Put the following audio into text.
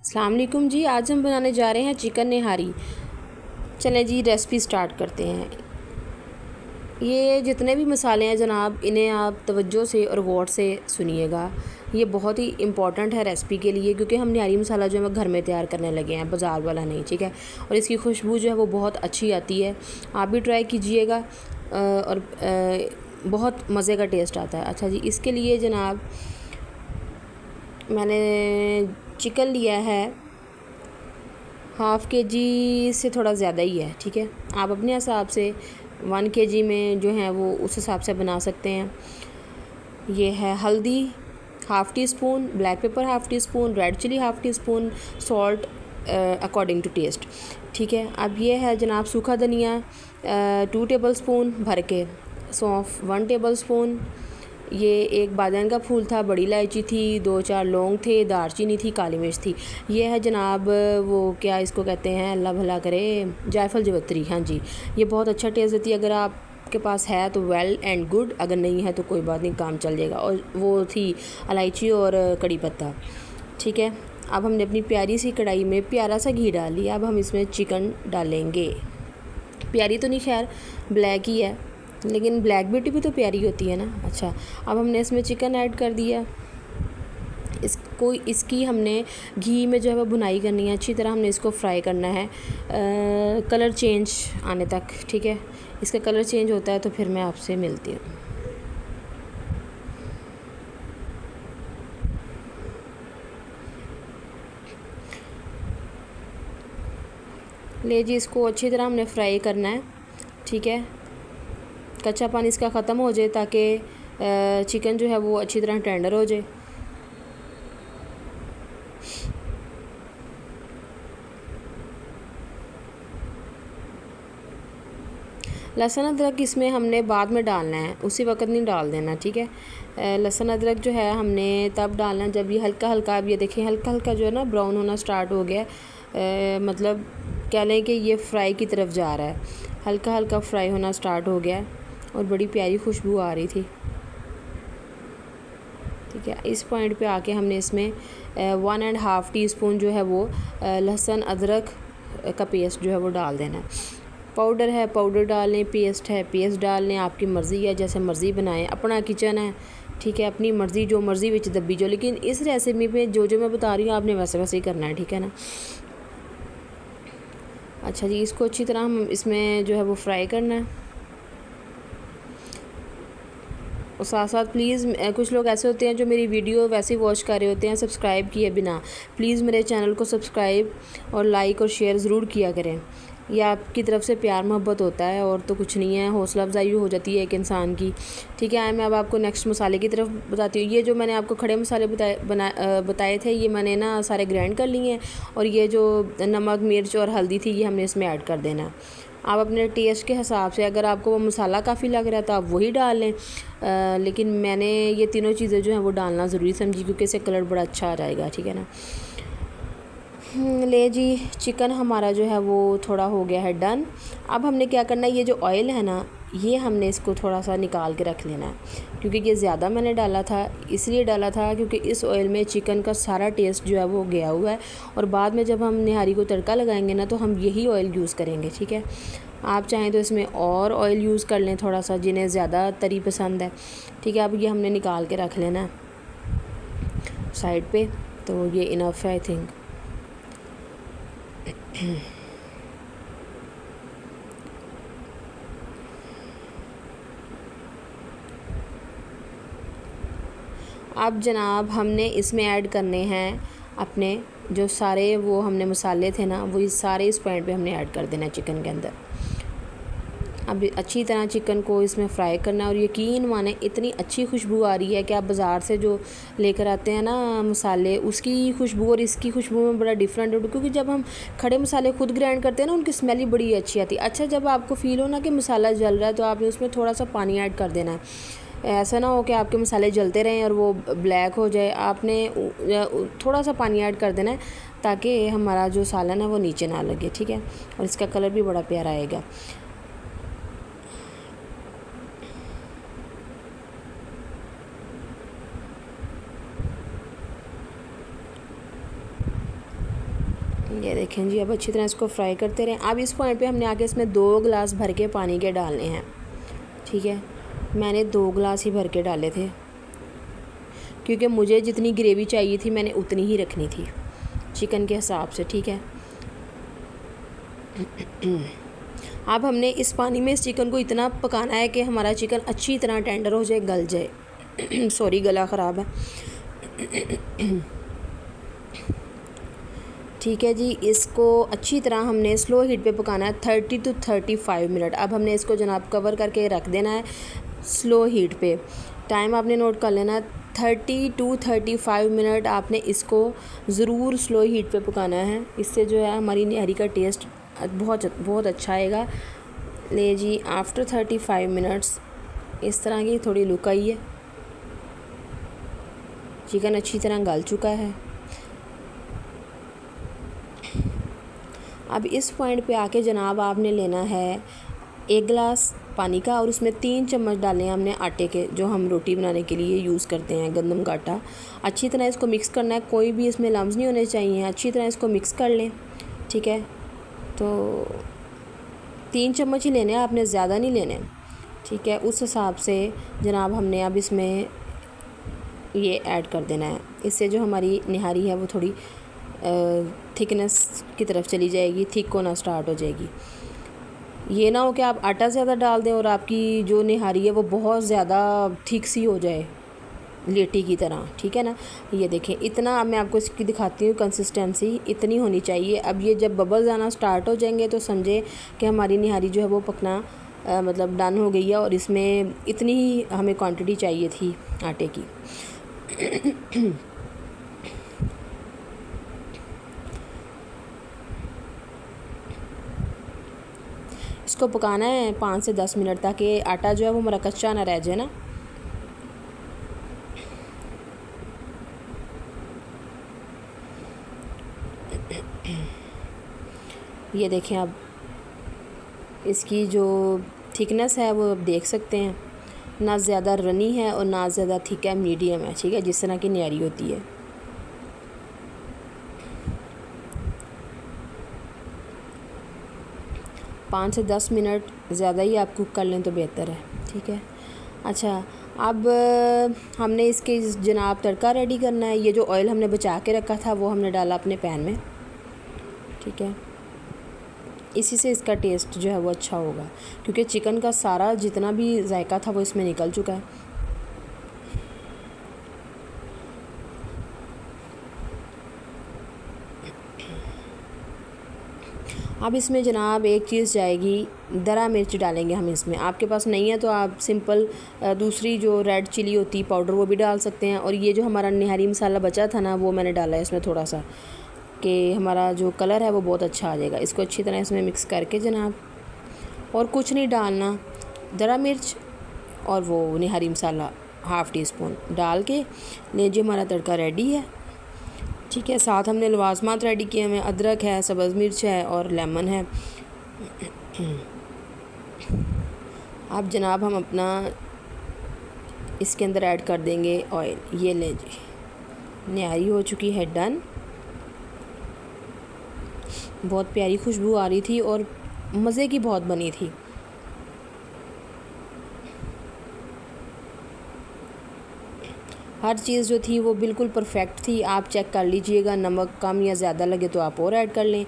अस्सलाम वालेकुम जी। आज हम बनाने जा रहे हैं चिकन निहारी। चलें जी, रेसिपी स्टार्ट करते हैं। ये जितने भी मसाले हैं जनाब, इन्हें आप तवज्जो से और गौर से सुनिएगा। ये बहुत ही इम्पॉर्टेंट है रेसिपी के लिए, क्योंकि हम निहारी मसाला जो है वो घर में तैयार करने लगे हैं, बाज़ार वाला नहीं, ठीक है। और इसकी खुशबू जो है वो बहुत अच्छी आती है। आप भी ट्राई कीजिएगा और बहुत मज़े का टेस्ट आता है। अच्छा जी, इसके लिए जनाब मैंने चिकन लिया है, ½ kg से थोड़ा ज़्यादा ही है, ठीक है। आप अपने हिसाब से 1 kg में जो है वो उस हिसाब से बना सकते हैं। ये है हल्दी ½ teaspoon, black pepper ½ teaspoon, red chilli ½ teaspoon, salt according to taste, ठीक है। अब ये है जनाब सूखा धनिया 2 टेबलस्पून भर के, सौंफ 1 टेबलस्पून, ये एक बादाम का फूल था, बड़ी इलायची थी, 2-4 लौंग थे, दालचीनी थी, काली मिर्च थी। ये है जनाब वो क्या इसको कहते हैं, अल्लाह भला करे, जायफल जवत्री। हाँ जी, ये बहुत अच्छा टेस्ट देती है। अगर आपके पास है तो वेल एंड गुड, अगर नहीं है तो कोई बात नहीं, काम चल जाएगा। और वो थी इलायची और कड़ी पत्ता, ठीक है। अब हमने अपनी प्यारी सी कढ़ाई में प्यारा सा घी डाल लिया। अब हम इसमें चिकन डालेंगे। प्यारी तो नहीं, खैर ब्लैक ही है, लेकिन ब्लैक ब्यूटी भी तो प्यारी होती है ना। अच्छा, अब हमने इसमें चिकन ऐड कर दिया। इसकी हमने घी में जो है वो भुनाई करनी है, अच्छी तरह हमने इसको फ्राई करना है कलर चेंज आने तक, ठीक है। इसका कलर चेंज होता है तो फिर मैं आपसे मिलती हूँ। ले जी, इसको अच्छी तरह हमने फ्राई करना है, ठीक है। कच्चा पानी इसका ख़त्म हो जाए ताकि चिकन जो है वो अच्छी तरह टेंडर हो जाए। लहसुन अदरक इसमें हमने बाद में डालना है, उसी वक्त नहीं डाल देना, ठीक है। लहसुन अदरक जो है हमने तब डालना जब ये हल्का हल्का, अब ये देखिए हल्का हल्का जो है ना ब्राउन होना स्टार्ट हो गया। मतलब कह लें कि ये फ्राई की तरफ जा रहा है, हल्का हल्का फ्राई होना स्टार्ट हो गया और बड़ी प्यारी खुशबू आ रही थी, ठीक है। इस पॉइंट पे आके हमने इसमें 1.5 टीस्पून जो है वो लहसुन अदरक का पेस्ट जो है वो डाल देना है। पाउडर है पाउडर डाल लें, पेस्ट है पेस्ट डाल लें, आपकी मर्ज़ी है, जैसे मर्ज़ी बनाएं, अपना किचन है, ठीक है। अपनी मर्ज़ी, जो मर्ज़ी विच दब्बी जो, लेकिन इस रेसिपी में जो जो मैं बता रही हूँ आपने वैसे वैसे ही करना है, ठीक है ना। अच्छा जी, इसको अच्छी तरह हम इसमें जो है वो फ्राई करना है। और साथ साथ प्लीज़ कुछ लोग ऐसे होते हैं जो मेरी वीडियो वैसे ही वॉच कर रहे होते हैं सब्सक्राइब किए बिना। प्लीज़ मेरे चैनल को सब्सक्राइब और लाइक और शेयर ज़रूर किया करें। यह आपकी तरफ से प्यार मोहब्बत होता है और तो कुछ नहीं है, हौसला अफजाई हो जाती है एक इंसान की, ठीक है। मैं अब आपको नेक्स्ट मसाले की तरफ बताती हूँ। ये जो मैंने आपको खड़े मसाले बताए थे, ये मैंने ना सारे ग्राइंड कर लिए हैं। और ये जो नमक मिर्च और हल्दी थी, ये हमने इसमें ऐड कर देना। आप अपने टेस्ट के हिसाब से, अगर आपको वो मसाला काफ़ी लग रहा है तो आप वही डाल लें, लेकिन मैंने ये तीनों चीज़ें जो हैं वो डालना ज़रूरी समझी, क्योंकि इससे कलर बड़ा अच्छा आ जाएगा, ठीक है ना। ले जी, चिकन हमारा जो है वो थोड़ा हो गया है डन। अब हमने क्या करना है, ये जो ऑयल है ना, ये हमने इसको थोड़ा सा निकाल के रख लेना है, क्योंकि ये ज़्यादा मैंने डाला था, इसलिए डाला था क्योंकि इस ऑयल में चिकन का सारा टेस्ट जो है वो गया हुआ है। और बाद में जब हम निहारी को तड़का लगाएंगे ना, तो हम यही ऑयल यूज़ करेंगे, ठीक है। आप चाहें तो इसमें और ऑयल यूज़ कर लें थोड़ा सा, जिन्हें ज़्यादा तरी पसंद है, ठीक है। अब ये हमने निकाल के रख लेना साइड पे, तो ये इनफ है आई थिंक। अब जनाब हमने इसमें ऐड करने हैं अपने जो सारे वो हमने मसाले थे ना, वो इस सारे इस पॉइंट पे हमने ऐड कर देना है चिकन के अंदर। अब अच्छी तरह चिकन को इसमें फ्राई करना है। और यकीन माने इतनी अच्छी खुशबू आ रही है कि आप बाज़ार से जो लेकर आते हैं ना मसाले, उसकी खुशबू और इसकी खुशबू में बड़ा डिफरेंट है, क्योंकि जब हम खड़े मसाले खुद ग्राइंड करते हैं ना, उनकी स्मेल ही बड़ी अच्छी आती है। अच्छा, जब आपको फ़ील हो ना कि मसाला जल रहा है, तो आपने उसमें थोड़ा सा पानी ऐड कर देना है। ऐसा ना हो कि आपके मसाले जलते रहें और वो ब्लैक हो जाए। आपने थोड़ा सा पानी ऐड कर देना है ताकि हमारा जो सालन है वो नीचे ना लगे, ठीक है। और इसका कलर भी बड़ा प्यारा आएगा। ये देखें जी, अब अच्छी तरह इसको फ्राई करते रहें। अब इस पॉइंट पे हमने आके इसमें 2 गिलास भर के पानी के डालने हैं, ठीक है। मैंने 2 गिलास ही भर के डाले थे, क्योंकि मुझे जितनी ग्रेवी चाहिए थी मैंने उतनी ही रखनी थी चिकन के हिसाब से, ठीक है। अब हमने इस पानी में इस चिकन को इतना पकाना है कि हमारा चिकन अच्छी तरह टेंडर हो जाए, गल जाए। सॉरी, गला ख़राब है। ठीक है जी, इसको अच्छी तरह हमने स्लो हीट पे पकाना है 30 to 35 मिनट। अब हमने इसको जनाब कवर करके रख देना है स्लो हीट पे। टाइम आपने नोट कर लेना है 30 to 35 मिनट आपने इसको ज़रूर स्लो हीट पे पकाना है। इससे जो है हमारी निहारी का टेस्ट बहुत अच्छा आएगा। ले जी, आफ्टर 35 मिनट्स इस तरह की थोड़ी लुक आई है, चिकन अच्छी तरह गल चुका है। अब इस पॉइंट पे आके जनाब आपने लेना है 1 गिलास पानी का और उसमें 3 चम्मच डालने हैं हमने आटे के, जो हम रोटी बनाने के लिए यूज़ करते हैं, गंदम का आटा। अच्छी तरह इसको मिक्स करना है, कोई भी इसमें लम्स नहीं होने चाहिए। अच्छी तरह इसको मिक्स कर लें, ठीक है। तो 3 चम्मच ही लेने हैं, आपने ज़्यादा नहीं लेने, ठीक है। उस हिसाब से जनाब हमने अब इसमें ये ऐड कर देना है। इससे जो हमारी निहारी है वो थोड़ी थिकनेस की तरफ चली जाएगी, थिक होना स्टार्ट हो जाएगी। ये ना हो कि आप आटा ज़्यादा डाल दें और आपकी जो निहारी है वो बहुत ज़्यादा थिक सी हो जाए, लेटी की तरह, ठीक है ना। ये देखें, इतना अब मैं आपको इसकी दिखाती हूँ, कंसिस्टेंसी इतनी होनी चाहिए। अब ये जब बबल्स आना स्टार्ट हो जाएंगे तो समझे कि हमारी निहारी जो है वो पकना मतलब डन हो गई है, और इसमें इतनी ही हमें क्वांटिटी चाहिए थी आटे की। इसको पकाना है 5 से 10 मिनट, ताकि आटा जो है वो हमारा कच्चा ना रह जाए ना। ये देखें, अब इसकी जो थिकनेस है वो अब देख सकते हैं, ना ज़्यादा रनी है और ना ज़्यादा थिक है, मीडियम है, ठीक है, जिस तरह की निहारी होती है। पाँच से 10 मिनट ज़्यादा ही आप कुक कर लें तो बेहतर है, ठीक है। अच्छा, अब हमने इसके जनाब तड़का रेडी करना है। ये जो ऑयल हमने बचा के रखा था वो हमने डाला अपने पैन में, ठीक है। इसी से इसका टेस्ट जो है वो अच्छा होगा, क्योंकि चिकन का सारा जितना भी जायका था वो इसमें निकल चुका है। अब इसमें जनाब एक चीज़ जाएगी, दरा मिर्च डालेंगे हम इसमें। आपके पास नहीं है तो आप सिंपल दूसरी जो रेड चिली होती है पाउडर वो भी डाल सकते हैं। और ये जो हमारा निहारी मसाला बचा था ना वो मैंने डाला है इसमें थोड़ा सा, कि हमारा जो कलर है वो बहुत अच्छा आ जाएगा। इसको अच्छी तरह इसमें मिक्स करके जनाब, और कुछ नहीं डालना, दरा मिर्च और वो निहारी मसाला ½ टीस्पून डाल के लीजिए, हमारा तड़का रेडी है, ठीक है। साथ हमने लवाजमात रेडी किए हैं, अदरक है, सब्ज़ मिर्च है और लेमन है। अब जनाब हम अपना इसके अंदर ऐड कर देंगे ऑयल। ये लीजिए, निहारी हो चुकी है डन। बहुत प्यारी खुशबू आ रही थी और मज़े की बहुत बनी थी। हर चीज़ जो थी वो बिल्कुल परफेक्ट थी। आप चेक कर लीजिएगा, नमक कम या ज़्यादा लगे तो आप और ऐड कर लें।